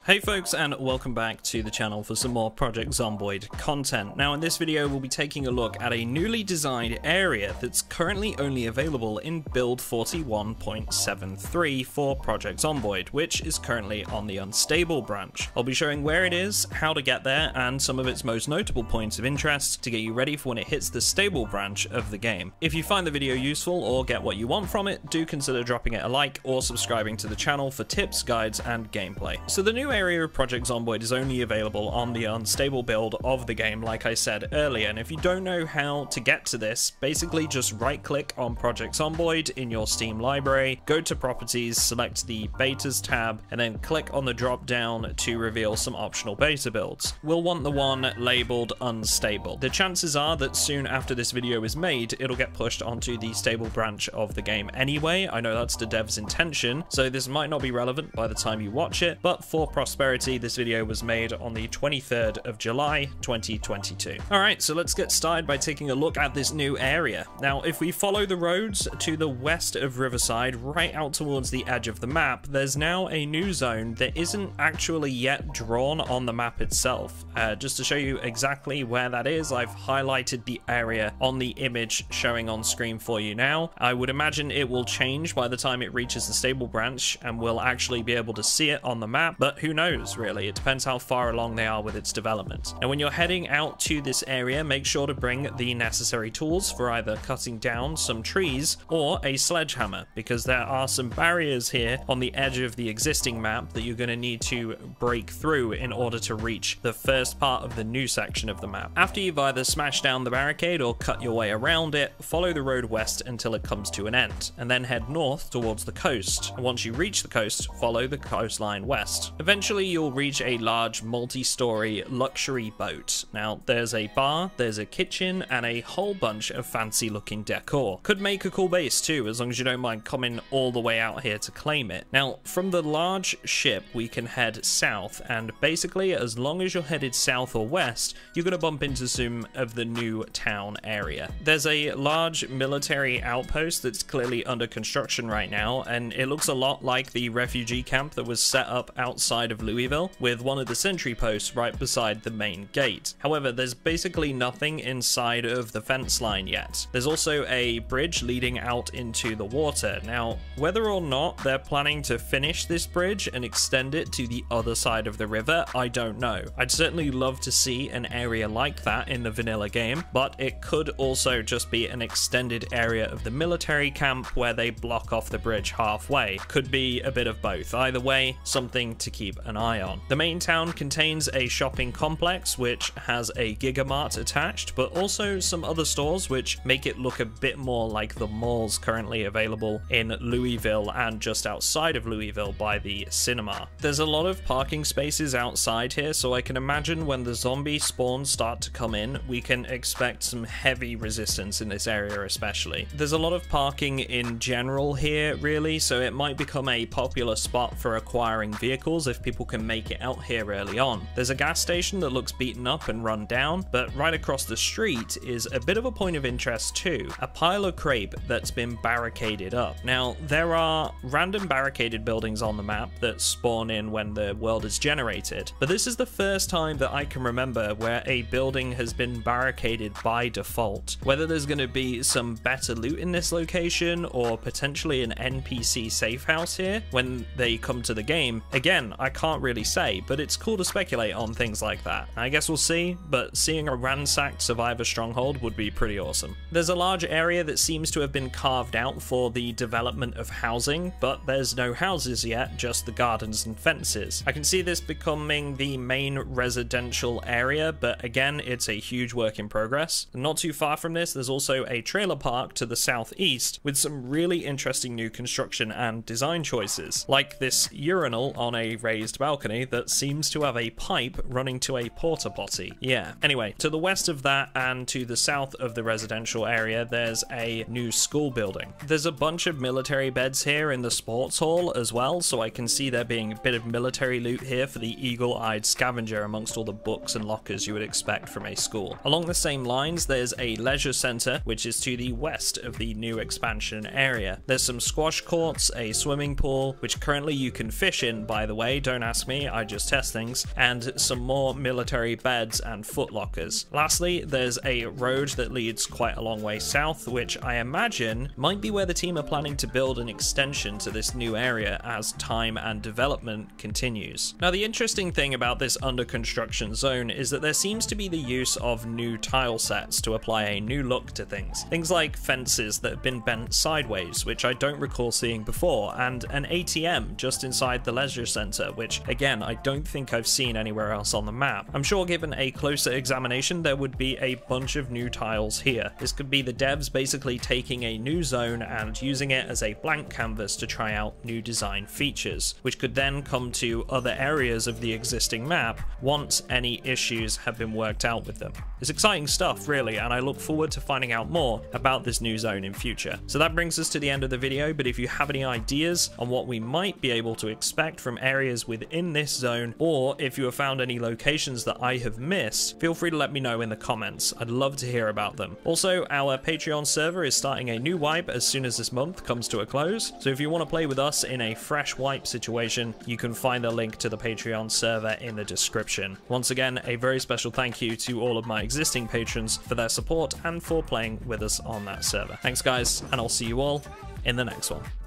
Hey folks, and welcome back to the channel for some more Project Zomboid content. Now in this video we'll be taking a look at a newly designed area that's currently only available in build 41.73 for Project Zomboid, which is currently on the unstable branch. I'll be showing where it is, how to get there, and some of its most notable points of interest to get you ready for when it hits the stable branch of the game. If you find the video useful or get what you want from it, do consider dropping it a like or subscribing to the channel for tips, guides, and gameplay. So the new area of Project Zomboid is only available on the unstable build of the game, like I said earlier, and if you don't know how to get to this, basically just right click on Project Zomboid in your Steam library, go to properties, select the betas tab, and then click on the drop down to reveal some optional beta builds. We'll want the one labeled unstable. The chances are that soon after this video is made, it'll get pushed onto the stable branch of the game anyway. I know that's the dev's intention, so this might not be relevant by the time you watch it, but for prosperity, this video was made on the 23rd of July 2022. Alright, so let's get started by taking a look at this new area. Now, if we follow the roads to the west of Riverside, right out towards the edge of the map, there's now a new zone that isn't actually yet drawn on the map itself. Just to show you exactly where that is, I've highlighted the area on the image showing on screen for you now. I would imagine it will change by the time it reaches the stable branch and we'll actually be able to see it on the map, but who knows? Really, it depends how far along they are with its development. And when you're heading out to this area, make sure to bring the necessary tools for either cutting down some trees or a sledgehammer, because there are some barriers here on the edge of the existing map that you're going to need to break through in order to reach the first part of the new section of the map. After you've either smashed down the barricade or cut your way around it, follow the road west until it comes to an end, and then head north towards the coast. And once you reach the coast, follow the coastline west. Eventually you'll reach a large multi-story luxury boat. Now there's a bar, there's a kitchen, and a whole bunch of fancy looking decor. Could make a cool base too, as long as you don't mind coming all the way out here to claim it. Now from the large ship we can head south, and basically as long as you're headed south or west, you're going to bump into some of the new town area. There's a large military outpost that's clearly under construction right now, and it looks a lot like the refugee camp that was set up outside of Louisville, with one of the sentry posts right beside the main gate. However, there's basically nothing inside of the fence line yet. There's also a bridge leading out into the water. Now, whether or not they're planning to finish this bridge and extend it to the other side of the river, I don't know. I'd certainly love to see an area like that in the vanilla game, but it could also just be an extended area of the military camp where they block off the bridge halfway. Could be a bit of both. Either way, something to keep an eye on. The main town contains a shopping complex which has a Gigamart attached, but also some other stores which make it look a bit more like the malls currently available in Louisville and just outside of Louisville by the cinema. There's a lot of parking spaces outside here, so I can imagine when the zombie spawns start to come in, we can expect some heavy resistance in this area especially. There's a lot of parking in general here really, so it might become a popular spot for acquiring vehicles if people can make it out here early on. There's a gas station that looks beaten up and run down, but right across the street is a bit of a point of interest too, a pile of crepe that's been barricaded up. Now there are random barricaded buildings on the map that spawn in when the world is generated, but this is the first time that I can remember where a building has been barricaded by default. Whether there's going to be some better loot in this location or potentially an NPC safe house here when they come to the game, again, I can't really say, but it's cool to speculate on things like that. I guess we'll see, but seeing a ransacked survivor stronghold would be pretty awesome. There's a large area that seems to have been carved out for the development of housing, but there's no houses yet, just the gardens and fences. I can see this becoming the main residential area, but again, it's a huge work in progress. Not too far from this, there's also a trailer park to the southeast with some really interesting new construction and design choices, like this urinal on a raised raised balcony that seems to have a pipe running to a porta potty. Yeah. Anyway, to the west of that and to the south of the residential area, there's a new school building. There's a bunch of military beds here in the sports hall as well, so I can see there being a bit of military loot here for the eagle-eyed scavenger amongst all the books and lockers you would expect from a school. Along the same lines, there's a leisure center, which is to the west of the new expansion area. There's some squash courts, a swimming pool, which currently you can fish in, by the way, don't ask me, I just test things, and some more military beds and foot lockers. Lastly, there's a road that leads quite a long way south, which I imagine might be where the team are planning to build an extension to this new area as time and development continues. Now, the interesting thing about this under construction zone is that there seems to be the use of new tile sets to apply a new look to things. Things like fences that have been bent sideways, which I don't recall seeing before, and an ATM just inside the leisure center, which again, I don't think I've seen anywhere else on the map. I'm sure given a closer examination, there would be a bunch of new tiles here. This could be the devs basically taking a new zone and using it as a blank canvas to try out new design features, which could then come to other areas of the existing map once any issues have been worked out with them. It's exciting stuff, really, and I look forward to finding out more about this new zone in future. So that brings us to the end of the video, but if you have any ideas on what we might be able to expect from areas within this zone, or if you have found any locations that I have missed, feel free to let me know in the comments. I'd love to hear about them. Also, our Patreon server is starting a new wipe as soon as this month comes to a close, so if you want to play with us in a fresh wipe situation, you can find the link to the Patreon server in the description. Once again, a very special thank you to all of my existing patrons for their support and for playing with us on that server. Thanks guys, and I'll see you all in the next one.